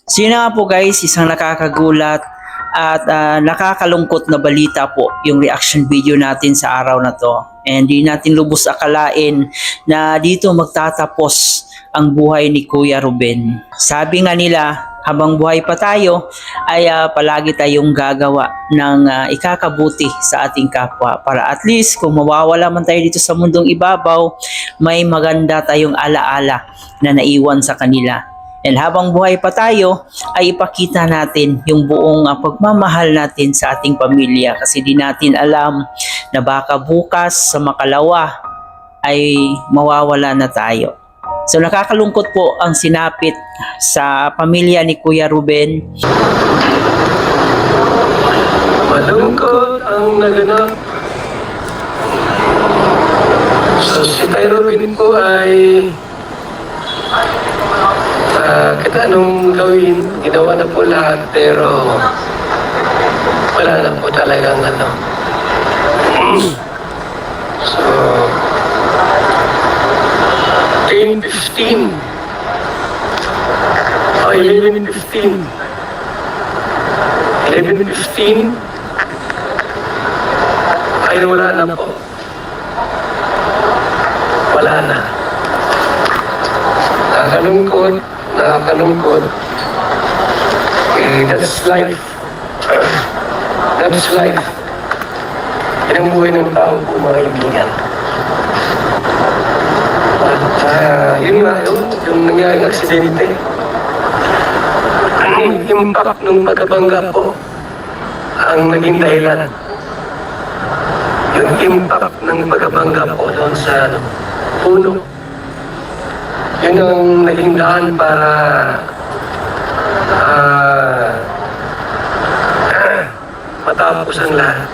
So yun na nga po guys, isang nakakagulat at nakakalungkot na balita po yung reaction video natin sa araw na to. And di natin lubos akalain na dito magtatapos ang buhay ni Kuya Ruben. Sabi nga nila, habang buhay pa tayo ay palagi tayong gagawa ng ikakabuti sa ating kapwa para at least kung mawawala man tayo dito sa mundong ibabaw, may maganda tayong alaala na naiwan sa kanila. And habang buhay pa tayo, ay ipakita natin yung buong pagmamahal natin sa ating pamilya kasi di natin alam na baka bukas sa makalawa ay mawawala na tayo. So nakakalungkot po ang sinapit sa pamilya ni Kuya Ruben. Malungkot ang naganap. So si Tay Ruben po ay kahit anong gawin, ginawa na po lahat, pero wala na po talagang ano. So, 10:15. Oh, 11:15. 11:15. Ay, wala na po. Wala na. Nakakalungkot. That's life. That's life. Yan ang buhay ng tao po, mga kaibigan. At yun nga, yung nangyaring aksidente. Ang impact ng pagkabangga po ang naging dahilan. Yung impact ng pagkabangga po doon sa puno. Yun ang naging daan para matapos ang lahat.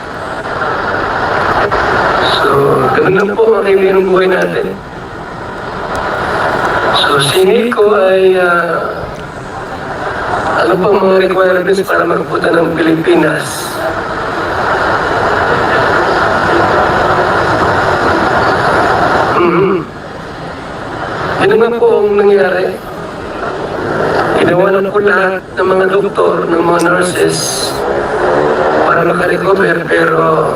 So, ganun lang po ang kaibigan ng buhay natin. So, singil ko ay ano pa mga requirements para magpunta ng Pilipinas. Yun naman po ang nangyari. Ginawa na po lahat ng mga doktor, ng mga nurses para makarecover, pero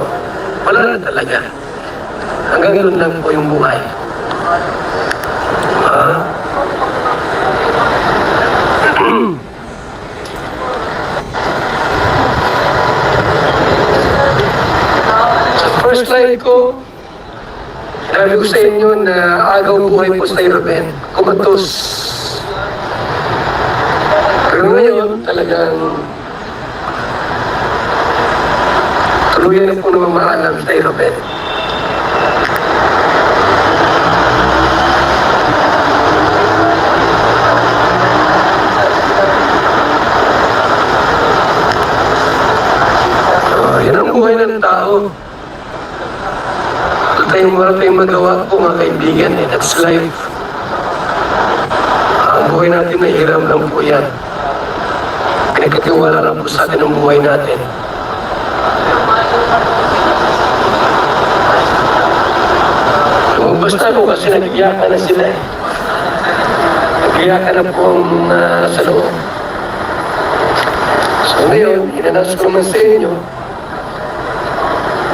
wala na talaga. Hanggang doon lang po yung buhay. Sa first slide ko, sabi ko sa inyo na agaw buhay po sa Ruben, kumatos. Pero ngayon, talagang tuluyan na po namamaalam sa Ruben. So, yan ang buhay ng tao. Wala tayong magawa po mga kaibigan, that's life. Ang buhay natin ay hiram lang po yan. Pinagkatiwala lang po sa atin ang buhay natin. Lumabas na po kasi nag-iyakan na sila eh. Nag-iyakan na po ang nasa loob. So ngayon, inanas ko naman sa inyo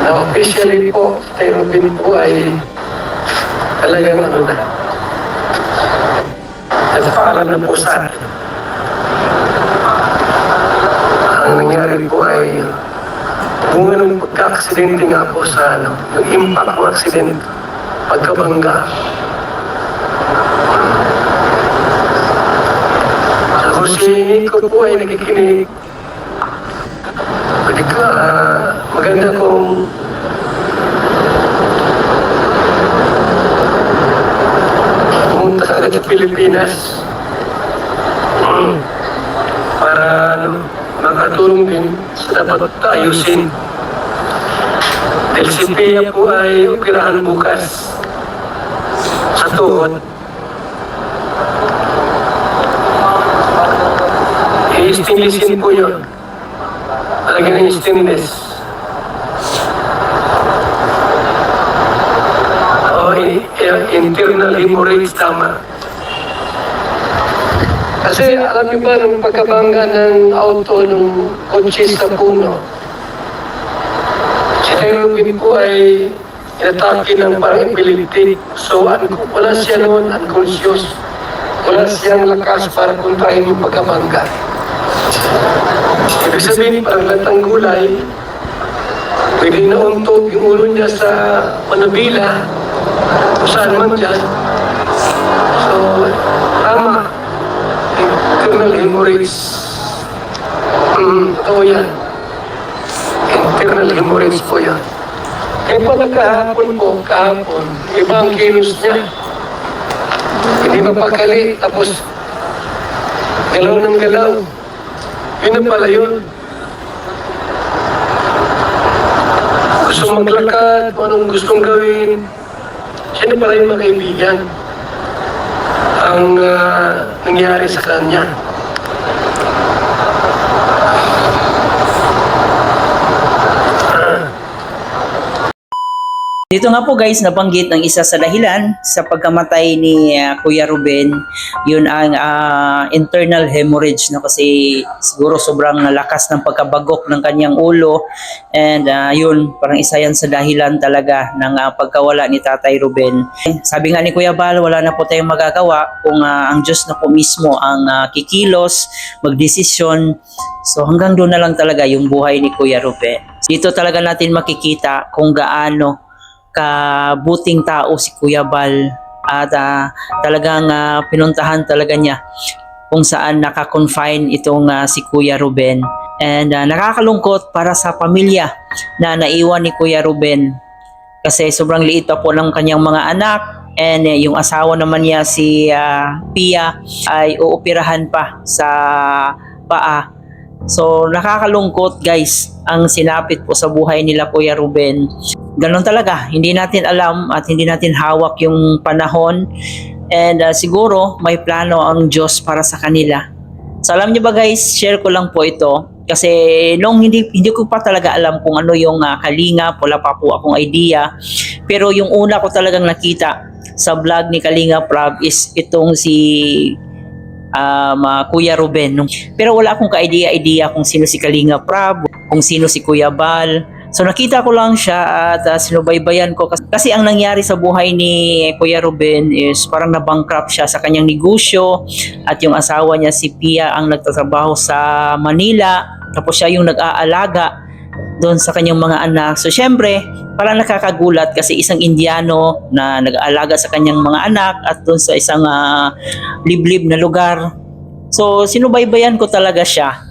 na officially po, Tay Ruben po ay talagang ano na. Nagpaalam na po sa akin. Ang nangyari po ay bunga ng pagka-aksidente nga po sa ano, yung impact ng aksidente, pagkabangga. Ako si ko po ay nakikinig. Pwede ka, maganda kung pumunta ka agad sa Pilipinas para makatulong din sa dapat ayusin. Dahil si Pia po ay operahan bukas sa tuhod. I-stinglisin po yun. Talagang stainless. O internal hemorrhage, tama. Kasi alam niyo ba, nung pagkabangga ng auto ng kotse sa puno, si Tay Ruben po ay inatake ng parang epileptic. So wala siya noon unconscious. Wala siyang lakas para kontrahin yung pagkabangga. Ibig sabihin, parang latang gulay, pwede nauntok yung ulo niya sa manabila, kung saan man dyan. So, tama. Internal hemorrhage. Totoo yan. Internal hemorrhage po yan. Kaya pala kahapon, ibang kilos niya. Hindi mapakali, tapos galaw ng galaw. Yun na pala yun. Gusto maglakad, anong gustong gawin. Siya na pala yung mga kaibigan ang nangyari sa kanya. Dito nga po guys, nabanggit ng isa sa dahilan sa pagkamatay ni Kuya Ruben, yun ang internal hemorrhage, no? Kasi siguro sobrang lakas ng pagkabagok ng kanyang ulo, and yun, parang isa yan sa dahilan talaga ng pagkawala ni Tatay Ruben. Sabi nga ni Kuya Bal, wala na po tayong magagawa kung ang Diyos na po mismo ang kikilos, magdesisyon. So hanggang doon na lang talaga yung buhay ni Kuya Ruben. Dito talaga natin makikita kung gaano kabuting tao si Kuya Bal, at talagang pinuntahan talaga niya kung saan naka-confine itong si Kuya Ruben. And nakakalungkot para sa pamilya na naiwan ni Kuya Ruben, kasi sobrang liit pa po ng kanyang mga anak, and yung asawa naman niya si Pia ay uoperahan pa sa paa. So nakakalungkot guys ang sinapit po sa buhay nila Kuya Ruben. Ganon talaga, hindi natin alam at hindi natin hawak yung panahon, and siguro may plano ang Diyos para sa kanila. So alam niyo ba guys, share ko lang po ito kasi nung hindi ko pa talaga alam kung ano yung Kalingap, wala pa po akong idea. Pero yung una ko talagang nakita sa vlog ni Kalingap Rob is itong si Kuya Ruben. Pero wala akong ka-idea kung sino si Kalingap Rob, kung sino si Kuya Bal. So nakita ko lang siya at sinubaybayan ko kasi ang nangyari sa buhay ni Kuya Ruben is parang na-bankrupt siya sa kanyang negosyo, at yung asawa niya si Pia ang nagtatrabaho sa Manila, tapos siya yung nag-aalaga doon sa kanyang mga anak. So syempre parang nakakagulat kasi isang Indiano na nag-aalaga sa kanyang mga anak at doon sa isang liblib na lugar. So sinubaybayan ko talaga siya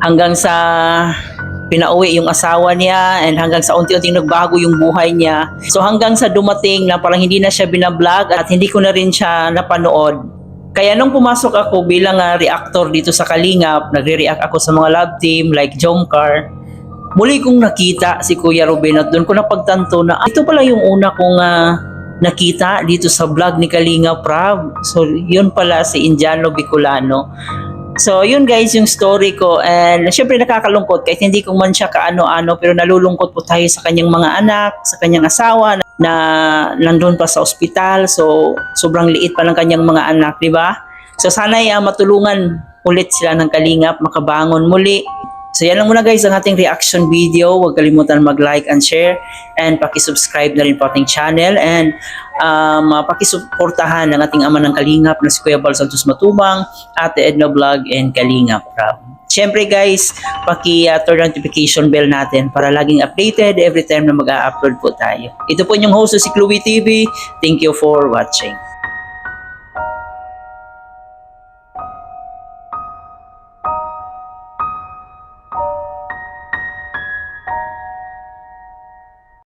hanggang sa pinauwi yung asawa niya, and hanggang sa unti-unting nagbago yung buhay niya. So hanggang sa dumating na parang hindi na siya binablog at hindi ko na rin siya napanood. Kaya nung pumasok ako bilang reactor dito sa Kalingap, nagre-react ako sa mga love team like Jomcar, muli kong nakita si Kuya Ruben at doon ko napagtanto na ito pala yung una kong nakita dito sa vlog ni Kalingap Rob. So yun pala si Indiano Bicolano. So yun guys yung story ko, and syempre nakakalungkot kahit hindi ko man siya kaano-ano, pero nalulungkot po tayo sa kanyang mga anak, sa kanyang asawa na nandun pa sa ospital. So sobrang liit pa ng kanyang mga anak, di ba? So sana'y matulungan ulit sila ng Kalingap, makabangon muli. So yan lang muna guys ang ating reaction video. Huwag kalimutan mag-like and share, and paki-subscribe na rin po ating channel, and pakisuportahan ng ating ama ng Kalingap na si Kuya Bal Santos Matubang, Ate Edna Vlog, and Kalingap Rob. Siyempre guys, paki-turn notification bell natin para laging updated every time na mag-a-upload po tayo. Ito po yung host si Chloe TV. Thank you for watching.